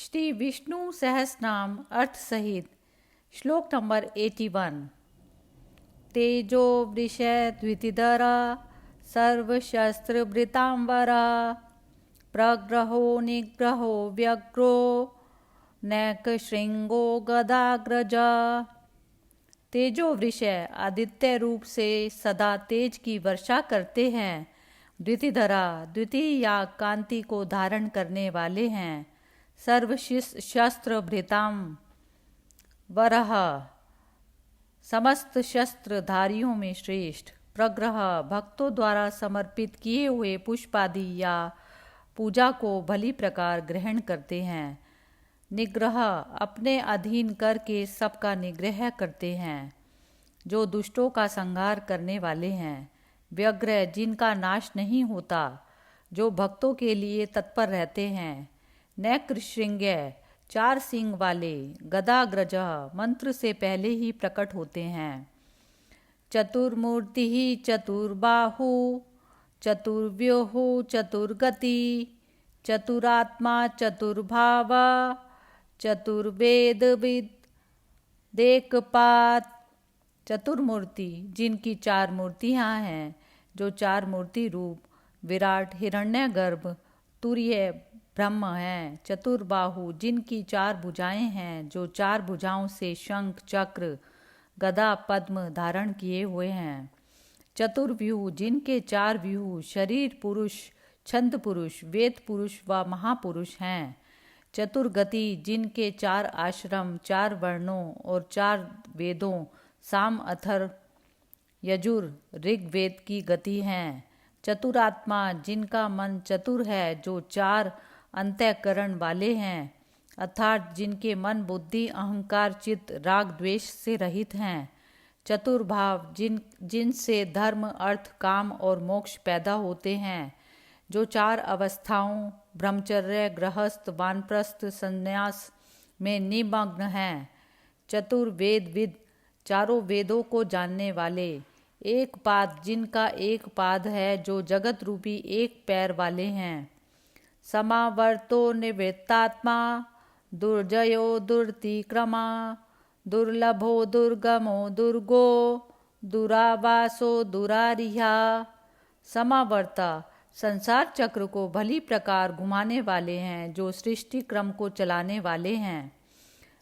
श्री विष्णु सहस्रनाम अर्थ सहित श्लोक नंबर 81। तेजो वृषय द्वितिधरा सर्वशस्त्रभृतांबरा प्रग्रहो निग्रहो व्यग्रो नैक श्रृंगो गदाग्रजा। तेजो वृषय आदित्य रूप से सदा तेज की वर्षा करते हैं। द्वितिधरा द्वितीय या कांति को धारण करने वाले हैं। सर्वशस्त्र भृताम वरह समस्त शस्त्रधारियों में श्रेष्ठ। प्रग्रह भक्तों द्वारा समर्पित किए हुए पुष्पादि या पूजा को भली प्रकार ग्रहण करते हैं। निग्रह अपने अधीन करके सबका निग्रह करते हैं, जो दुष्टों का संहार करने वाले हैं। व्यग्र जिनका नाश नहीं होता, जो भक्तों के लिए तत्पर रहते हैं। नैकृशृंग चार सिंग वाले। गदाग्रज मंत्र से पहले ही प्रकट होते हैं। चतुर्मूर्ति ही चतुर्बाहु चतुर्व्यूहु चतुर्गति चतुरात्मा चतुर्भाव चतुर्वेद देखपात। चतुर्मूर्ति जिनकी चार मूर्तियां हैं, जो चार मूर्ति रूप विराट हिरण्यगर्भ तुर्य ब्रह्म हैं। चतुर्बाहु जिनकी चार भुजाएं हैं, जो चार भुजाओं से शंख चक्र गदा पद्म धारण किए हुए हैं। चतुर्व्यूह जिनके चार व्यूह शरीर पुरुष छंद पुरुष वेद पुरुष व महापुरुष हैं। चतुर्गति जिनके चार आश्रम चार वर्णों और चार वेदों साम अथर्व यजुर ऋग्वेद की गति हैं। चतुरात्मा जिनका मन चतुर है, जो चार अंतःकरण वाले हैं, अर्थात जिनके मन बुद्धि अहंकार चित्त राग द्वेष से रहित हैं। चतुर्भाव जिनसे धर्म अर्थ काम और मोक्ष पैदा होते हैं, जो चार अवस्थाओं ब्रह्मचर्य गृहस्थ वानप्रस्थ संन्यास में निमग्न हैं। चतुर्वेदविद चारों वेदों को जानने वाले। एक पाद जिनका एक पाद है, जो जगत रूपी एक पैर वाले हैं। समावर्तो निवृत्तात्मा दुर्जयो दुर्तिक्रमा दुर्लभो दुर्गमो दुर्गो दुरावासो दुरारिहा। समावर्ता संसार चक्र को भली प्रकार घुमाने वाले हैं, जो सृष्टि क्रम को चलाने वाले हैं।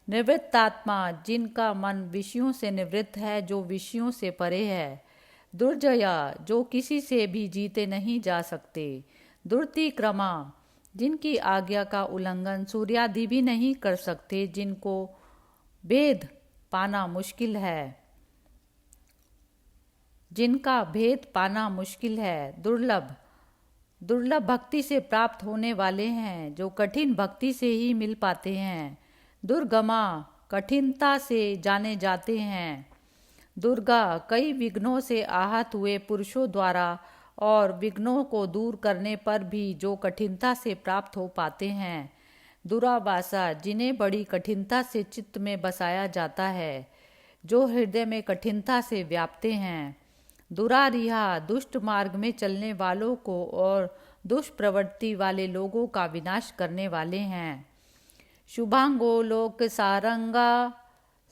निवृत्तात्मा जिनका मन विषयों से निवृत्त है, जो विषयों से परे है। दुर्जया जो किसी से भी जीते नहीं जा सकते। दुर्तिक्रमा जिनकी आज्ञा का उल्लंघन सूर्यादि भी नहीं कर सकते, जिनको भेद पाना मुश्किल है, जिनका भेद पाना मुश्किल है। दुर्लभ दुर्लभ भक्ति से प्राप्त होने वाले हैं, जो कठिन भक्ति से ही मिल पाते हैं। दुर्गमा कठिनता से जाने जाते हैं। दुर्गा कई विघ्नों से आहत हुए पुरुषों द्वारा और विघ्नों को दूर करने पर भी जो कठिनता से प्राप्त हो पाते हैं। दुरावासा जिन्हें बड़ी कठिनता से चित्त में बसाया जाता है, जो हृदय में कठिनता से व्यापते हैं। दुरारिहा दुष्ट मार्ग में चलने वालों को और दुष्प्रवृत्ति वाले लोगों का विनाश करने वाले हैं। शुभांगो लोक सारंगा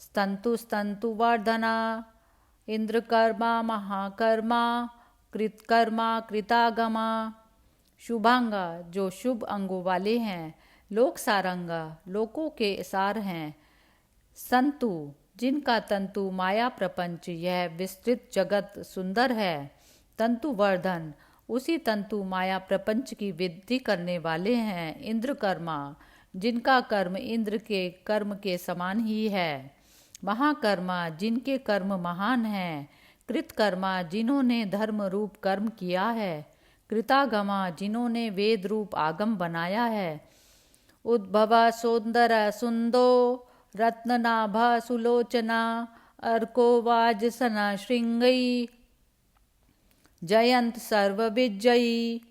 स्तंतु स्तंतु वर्धना इंद्रकर्मा महाकर्मा कृतकर्मा कृतागमा। शुभांगा जो शुभ अंगों वाले हैं। लोक सारंगा लोकों के सार हैं। संतु जिनका तंतु माया प्रपंच यह विस्तृत जगत सुंदर है। तंतु वर्धन उसी तंतु माया प्रपंच की वृद्धि करने वाले हैं। इंद्रकर्मा जिनका कर्म इंद्र के कर्म के समान ही है। महाकर्मा जिनके कर्म महान हैं। कृतकर्मा जिन्होंने धर्म रूप कर्म किया है। कृतागमा जिन्होंने वेद रूप आगम बनाया है। उद्भवा सौंदर सुंदो रत्ननाभा सुलोचना अर्को वाजसना श्रृंगई जयंत सर्वविजयी।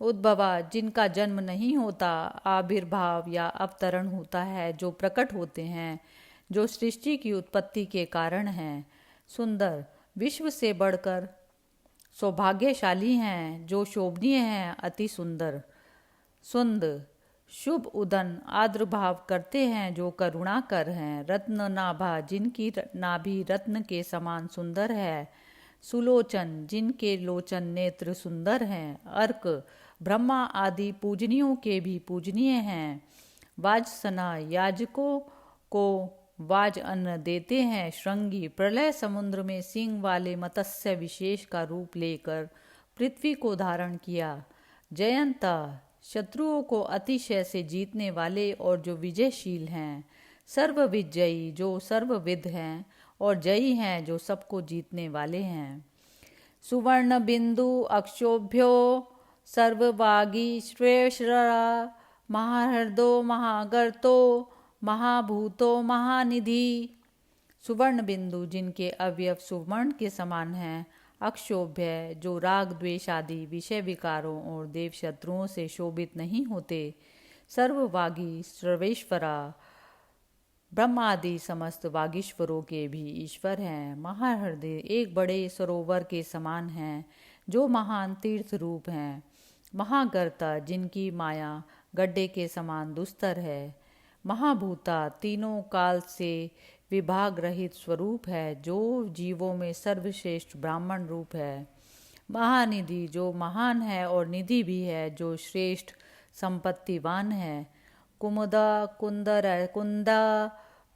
उद्भवा जिनका जन्म नहीं होता, आविर्भाव या अवतरण होता है, जो प्रकट होते हैं, जो सृष्टि की उत्पत्ति के कारण हैं। सुंदर विश्व से बढ़कर सौभाग्यशाली हैं, जो शोभनीय हैं, अति सुंदर। सुंद शुभ उदन आद्रभाव करते हैं जो करुणा कर हैं। रत्न नाभा जिनकी नाभि रत्न के समान सुंदर है। सुलोचन जिनके लोचन नेत्र सुंदर हैं। अर्क ब्रह्मा आदि पूजनियों के भी पूजनीय हैं। वाजसना याजकों को वाज अन्न देते हैं। श्रृंगी प्रलय समुद्र में सिंह वाले मत्स्य विशेष का रूप लेकर पृथ्वी को धारण किया। जयंता शत्रुओं को अतिशय से जीतने वाले और जो विजयशील हैं। सर्वविजयी जो सर्वविद हैं और जयी हैं जो सबको जीतने वाले हैं। सुवर्ण बिंदु अक्षोभ्यो सर्ववागी श्रेष्ठरा महाहृदो महागर्तो महाभूतो महानिधि। सुवर्ण बिंदु जिनके अवयव सुवर्ण के समान हैं। अक्षोभ्य जो राग द्वेष आदि विषय विकारों और देव शत्रुओं से शोभित नहीं होते। सर्ववागी सर्वेश्वरा ब्रह्म आदि समस्त वागीश्वरों के भी ईश्वर हैं। महाहृदय एक बड़े सरोवर के समान हैं जो महान तीर्थ रूप हैं। महागर्ता जिनकी माया गड्ढे के समान दुस्तर है। महाभूता तीनों काल से विभाग रहित स्वरूप है जो जीवों में सर्वश्रेष्ठ ब्राह्मण रूप है। महानिधि जो महान है और निधि भी है जो श्रेष्ठ संपत्तिवान है। कुमुदा कुंदर कुंदा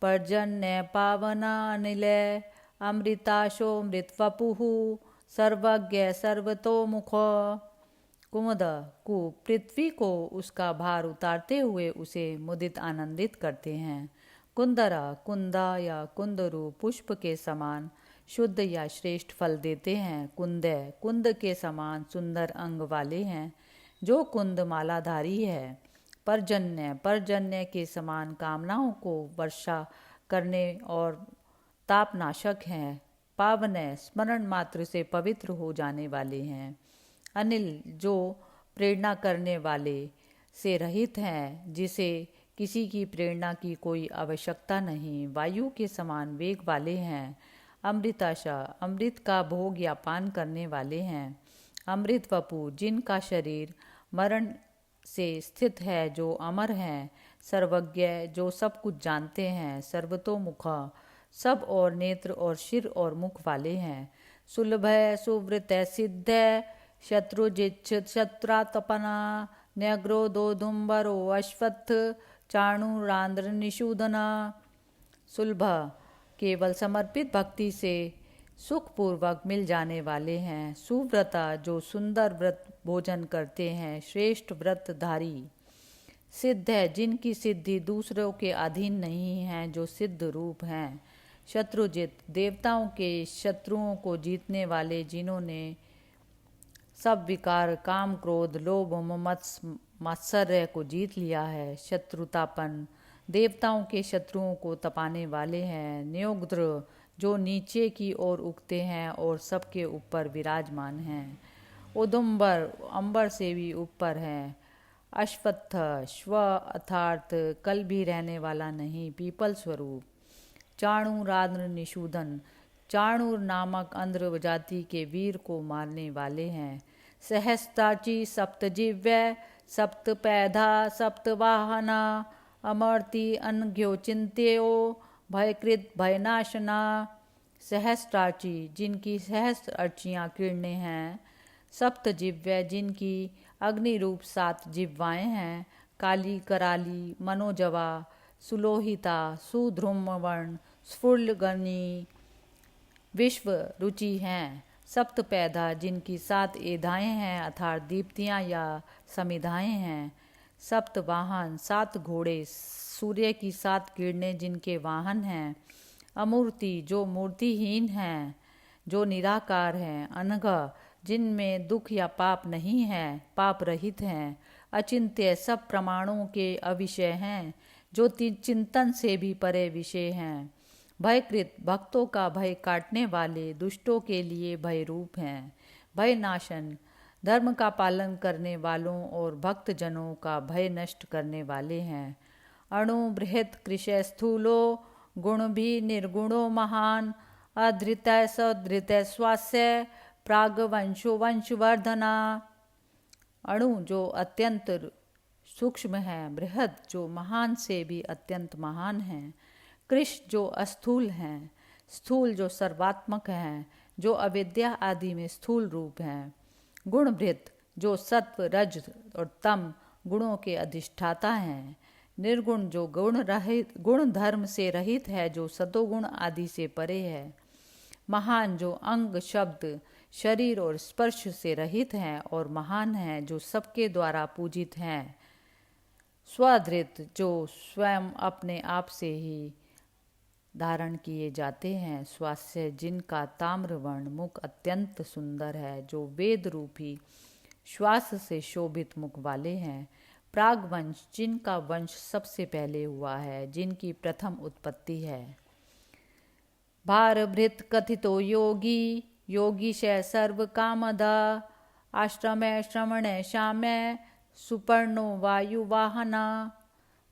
पर्जन्य पावना निलय अमृताशो मृतवपुः सर्वज्ञ सर्वतोमुखो। कुमुद को पृथ्वी को उसका भार उतारते हुए उसे मुदित आनंदित करते हैं। कुंदरा कुंदा या कुंदरू पुष्प के समान शुद्ध या श्रेष्ठ फल देते हैं। कुंदय कुंद के समान सुंदर अंग वाले हैं जो कुंद मालाधारी है। पर्जन्य पर्जन्य के समान कामनाओं को वर्षा करने और तापनाशक हैं। पावनय स्मरण मात्र से पवित्र हो जाने वाले हैं। अनिल जो प्रेरणा करने वाले से रहित हैं जिसे किसी की प्रेरणा की कोई आवश्यकता नहीं। वायु के समान वेग वाले हैं। अमृताशा अमृत का भोग या पान करने वाले हैं। अमृत वपु जिनका शरीर मरण से स्थित है जो अमर हैं। सर्वज्ञ जो सब कुछ जानते हैं। सर्वतोमुख सब और नेत्र और सिर और मुख वाले हैं। सुलभ सुवृत सिद्ध शत्रुजित शत्रातपना न्यग्रोदोदुम्बरो अश्वत्थ चाणूरांध्र निषूदना। सुलभ केवल समर्पित भक्ति से सुखपूर्वक मिल जाने वाले हैं। सुव्रता जो सुंदर व्रत भोजन करते हैं। श्रेष्ठ व्रतधारी सिद्ध है जिनकी सिद्धि दूसरों के अधीन नहीं है जो सिद्ध रूप हैं। शत्रुजित देवताओं के शत्रुओं को जीतने वाले जिन्होंने सब विकार काम क्रोध लोभ मात्सर्य को जीत लिया है। शत्रुतापन देवताओं के शत्रुओं को तपाने वाले हैं। न्योग्द्र जो नीचे की ओर उगते हैं और सबके ऊपर विराजमान हैं। उदुम्बर अंबर से भी ऊपर हैं। अश्वत्थ स्व अर्थात कल भी रहने वाला नहीं पीपल स्वरूप। चाणूराद्र निषूदन चाणूर नामक अंध्र जाति के वीर को मारने वाले हैं। सहस्त्राची सप्तजिव्य सप्तपैधा सप्तवाहना अमर्ति अनघ्यो चिंत्यो भयकृत भयनाशना। सहस्त्राची जिनकी सहस्त्र अर्चियाँ किरणें हैं। सप्तजिव्य जिनकी अग्नि रूप 7 जिह्वाएं हैं। काली कराली मनोजवा सुलोहिता सुध्रुमवर्ण स्फुल्लगनी विश्व रुचि हैं। सप्तपैधा जिनकी 7 एधाएं हैं अर्थात दीप्तियाँ या समिधाएं हैं। सप्तवाहन 7 घोड़े सूर्य की 7 किरणें जिनके वाहन हैं। अमूर्ति जो मूर्तिहीन हैं जो निराकार हैं। अनघ जिनमें दुख या पाप नहीं है पाप रहित हैं। अचिंत्य सब प्रमाणों के अविषय हैं जो चिंतन से भी परे विषय हैं। भयकृत भक्तों का भय काटने वाले दुष्टों के लिए भय रूप हैं। भय नाशन धर्म का पालन करने वालों और भक्त जनों का भय नष्ट करने वाले हैं। अणु बृहत कृशय स्थूलो गुण भी निर्गुणो महान अधृतय सधृतय स्वास्य प्राग वंशो वंशवर्धना। अणु जो अत्यंत सूक्ष्म हैं, बृहद जो महान से भी अत्यंत महान हैं, कृश जो अस्थूल हैं, स्थूल जो सर्वात्मक हैं, जो अविद्या आदि में स्थूल रूप हैं, गुणभृत जो सत्व रज और तम गुणों के अधिष्ठाता हैं, निर्गुण जो गुण धर्म से रहित है, जो सतोगुण आदि से परे है, महान जो अंग शब्द शरीर और स्पर्श से रहित हैं और महान हैं जो सबके द्वारा पूजित हैं, स्वधृत जो स्वयं अपने आप से ही धारण किए जाते हैं, स्वास्थ्य जिनका ताम्रवर्ण मुख अत्यंत सुंदर है, जो वेद रूपी श्वास से शोभित मुख वाले हैं, प्रागवंश जिनका वंश सबसे पहले हुआ है, जिनकी प्रथम उत्पत्ति है, भारभृत कथितो योगी योगीशय सर्व कामदा, आश्रमय श्रवणय श्यामय सुपर्णो वायुवाहना,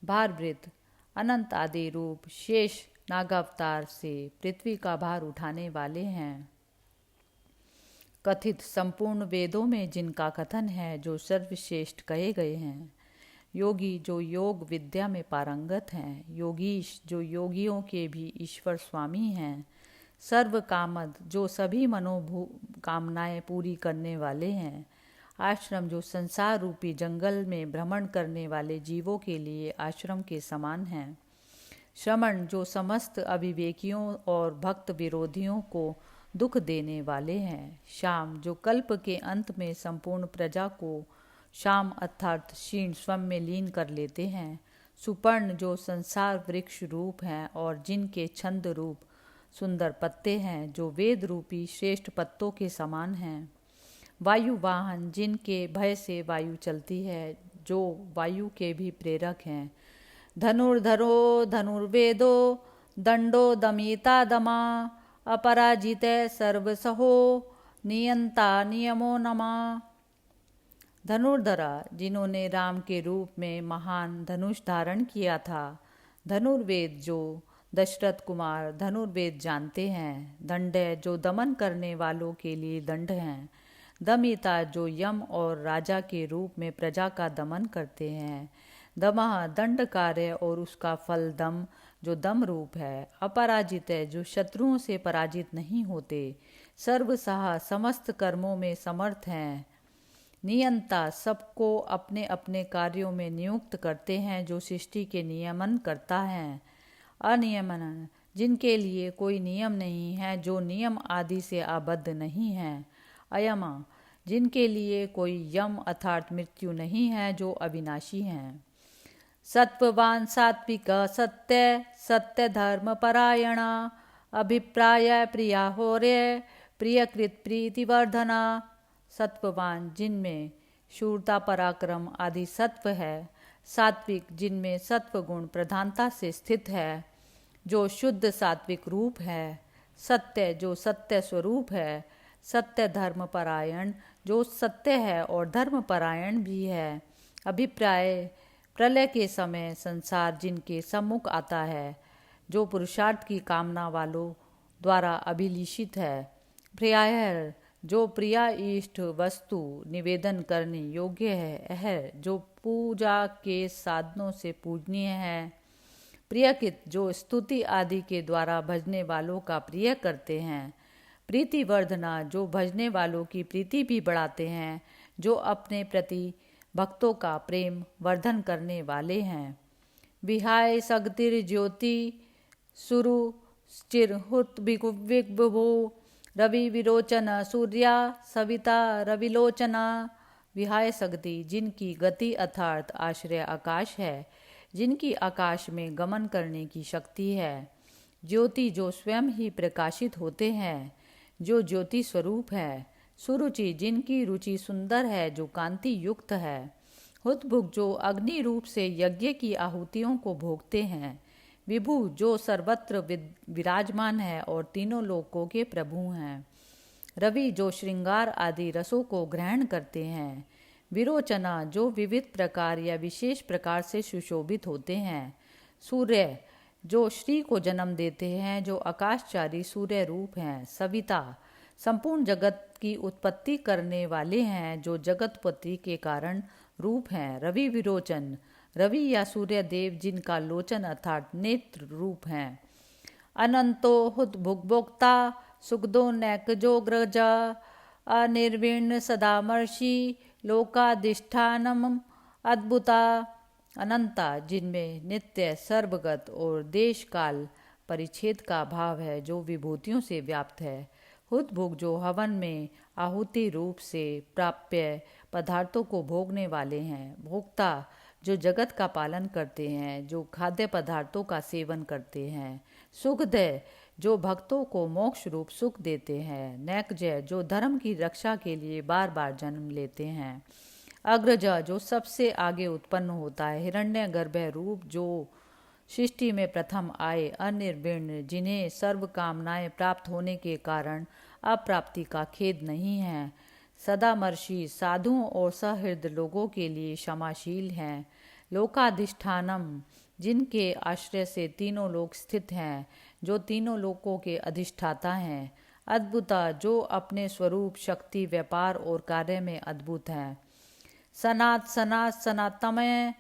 भारभृत अनंत आदि रूप शेष नागावतार से पृथ्वी का भार उठाने वाले हैं, कथित संपूर्ण वेदों में जिनका कथन है, जो सर्वश्रेष्ठ कहे गए हैं, योगी जो योग विद्या में पारंगत हैं, योगीश जो योगियों के भी ईश्वर स्वामी हैं, सर्व कामद जो सभी कामनाएं पूरी करने वाले हैं, आश्रम जो संसार रूपी जंगल में भ्रमण करने वाले जीवों के लिए आश्रम के समान हैं, श्रमण जो समस्त अविवेकियों और भक्त विरोधियों को दुख देने वाले हैं, शाम जो कल्प के अंत में संपूर्ण प्रजा को शाम अर्थात क्षीण स्वयं में लीन कर लेते हैं, सुपर्ण जो संसार वृक्ष रूप हैं और जिनके छंद रूप सुंदर पत्ते हैं, जो वेद रूपी श्रेष्ठ पत्तों के समान हैं, वायु वाहन जिनके भय से वायु चलती है, जो वायु के भी प्रेरक हैं, धनुर्धरो धनुर्वेदो दंडो दमिता दमा, अपराजित सर्वसहो नियंता नियमो नमा, धनुर्धरा जिन्होंने राम के रूप में महान धनुष धारण किया था, धनुर्वेद जो दशरथ कुमार धनुर्वेद जानते हैं, दंडय जो दमन करने वालों के लिए दंड हैं, दमिता जो यम और राजा के रूप में प्रजा का दमन करते हैं, दमः दंड कार्य और उसका फल दम जो दम रूप है, अपराजित है जो शत्रुओं से पराजित नहीं होते, सर्वसहा समस्त कर्मों में समर्थ हैं, नियंता सबको अपने अपने कार्यों में नियुक्त करते हैं, जो सृष्टि के नियमन करता है, अनियमन जिनके लिए कोई नियम नहीं है, जो नियम आदि से आबद्ध नहीं है, अयमा जिनके लिए कोई यम अर्थात मृत्यु नहीं है, जो अविनाशी हैं, सत्ववान सात्विक सत्य सत्य धर्म परायणा, अभिप्राय प्रिया होर्य प्रियकृत प्रीतिवर्धना, सत्ववान जिनमें शूरता पराक्रम आदि सत्व है, सात्विक जिनमें सत्व गुण प्रधानता से स्थित है, जो शुद्ध सात्विक रूप है, सत्य जो सत्य स्वरूप है, सत्य धर्म परायण जो सत्य है और धर्म परायण भी है, अभिप्राय प्रलय के समय संसार जिनके सम्मुख आता है, जो पुरुषार्थ की कामना वालों द्वारा अभिलिषित है, प्रियाय जो प्रिया इष्ट वस्तु निवेदन करने योग्य है, जो पूजा के साधनों से पूजनीय है, प्रियकृत जो स्तुति आदि के द्वारा भजने वालों का प्रिय करते हैं, प्रीतिवर्धना जो भजने वालों की प्रीति भी बढ़ाते हैं, जो अपने प्रति भक्तों का प्रेम वर्धन करने वाले हैं, विहाय सगतिर ज्योति सुरु चिरहुत विभु रवि विरोचन सूर्या सविता रविलोचना, विहाय सगति जिनकी गति अर्थात आश्रय आकाश है, जिनकी आकाश में गमन करने की शक्ति है, ज्योति जो स्वयं ही प्रकाशित होते हैं, जो ज्योति स्वरूप है, सुरुचि जिनकी रुचि सुंदर है, जो कांति युक्त है, हुतभुग जो अग्नि रूप से यज्ञ की आहुतियों को भोगते हैं, विभु जो सर्वत्र विराजमान है और तीनों लोकों के प्रभु हैं, रवि जो श्रृंगार आदि रसों को ग्रहण करते हैं, विरोचना जो विविध प्रकार या विशेष प्रकार से सुशोभित होते हैं, सूर्य जो श्री को जन्म देते हैं, जो आकाशचारी सूर्य रूप हैं, सविता संपूर्ण जगत की उत्पत्ति करने वाले हैं, जो जगतपति के कारण रूप हैं। रवि विरोचन, रवि या सूर्य देव जिनका लोचन अर्थात नेत्र रूप हैं। अनंतो हुत भुग्भोक्ता सुखदो नैकजोग्रजा अनिर्विण्ण सदामर्षि लोकाधिष्ठानम अद्भुता। अनंता जिनमें नित्य सर्वगत और देश काल परिच्छेद का भाव है, जो विभूतियों से व्याप्त है। हुतभुग जो हवन में आहुति रूप से प्राप्य पदार्थों को भोगने वाले हैं। भोक्ता जो जगत का पालन करते हैं, जो खाद्य पदार्थों का सेवन करते हैं। सुखदय जो भक्तों को मोक्ष रूप सुख देते हैं। नैकजय जो धर्म की रक्षा के लिए बार बार जन्म लेते हैं। अग्रज जो सबसे आगे उत्पन्न होता है। हिरण्यगर्भ रूप जो सृष्टि में प्रथम आए। अनिर्विण्ण जिन्हें सर्व कामनाएं प्राप्त होने के कारण अप्राप्ति का खेद नहीं है। सदामर्षि साधुओं और सहृद लोगों के लिए क्षमाशील हैं। लोकाधिष्ठानम जिनके आश्रय से तीनों लोक स्थित हैं, जो तीनों लोकों के अधिष्ठाता हैं। अद्भुता जो अपने स्वरूप, शक्ति, व्यापार और कार्य में अद्भुत हैं। सनात सनातमय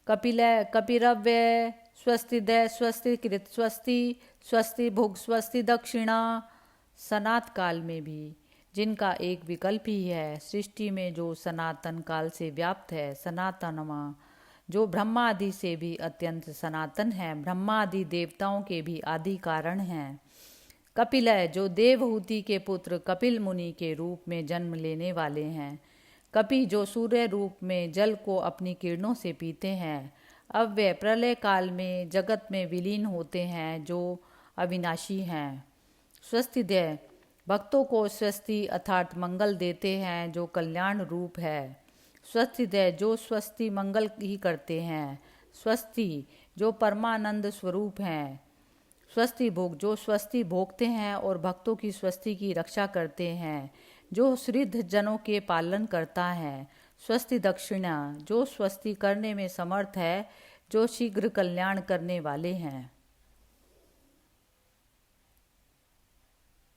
कपिलय कपिरव्य स्वस्तिदय स्वस्ति कृत स्वस्ति स्वस्ति भुग स्वस्ति दक्षिणा। सनात काल में भी जिनका एक विकल्प ही है। सृष्टि में जो सनातन काल से व्याप्त है। सनातनमा जो ब्रह्मा आदि से भी अत्यंत सनातन है। ब्रह्मा आदि देवताओं के भी आदि कारण हैं। कपिलय जो देवहूति के पुत्र कपिल मुनि के रूप में जन्म लेने वाले हैं। कपि जो सूर्य रूप में जल को अपनी किरणों से पीते हैं। अव्यय प्रलय काल में जगत में विलीन होते हैं, जो अविनाशी हैं। स्वस्तिदय भक्तों को स्वस्ति अर्थात मंगल देते हैं, जो कल्याण रूप है। स्वस्तिदय जो स्वस्ति मंगल ही करते हैं। स्वस्ति जो परमानंद स्वरूप हैं। स्वस्ति भोग जो स्वस्ति भोगते हैं और भक्तों की स्वस्ति की रक्षा करते हैं, जो श्रीध जनों के पालन करता है। स्वस्ति दक्षिणा जो स्वस्ति करने में समर्थ है, जो शीघ्र कल्याण करने वाले हैं।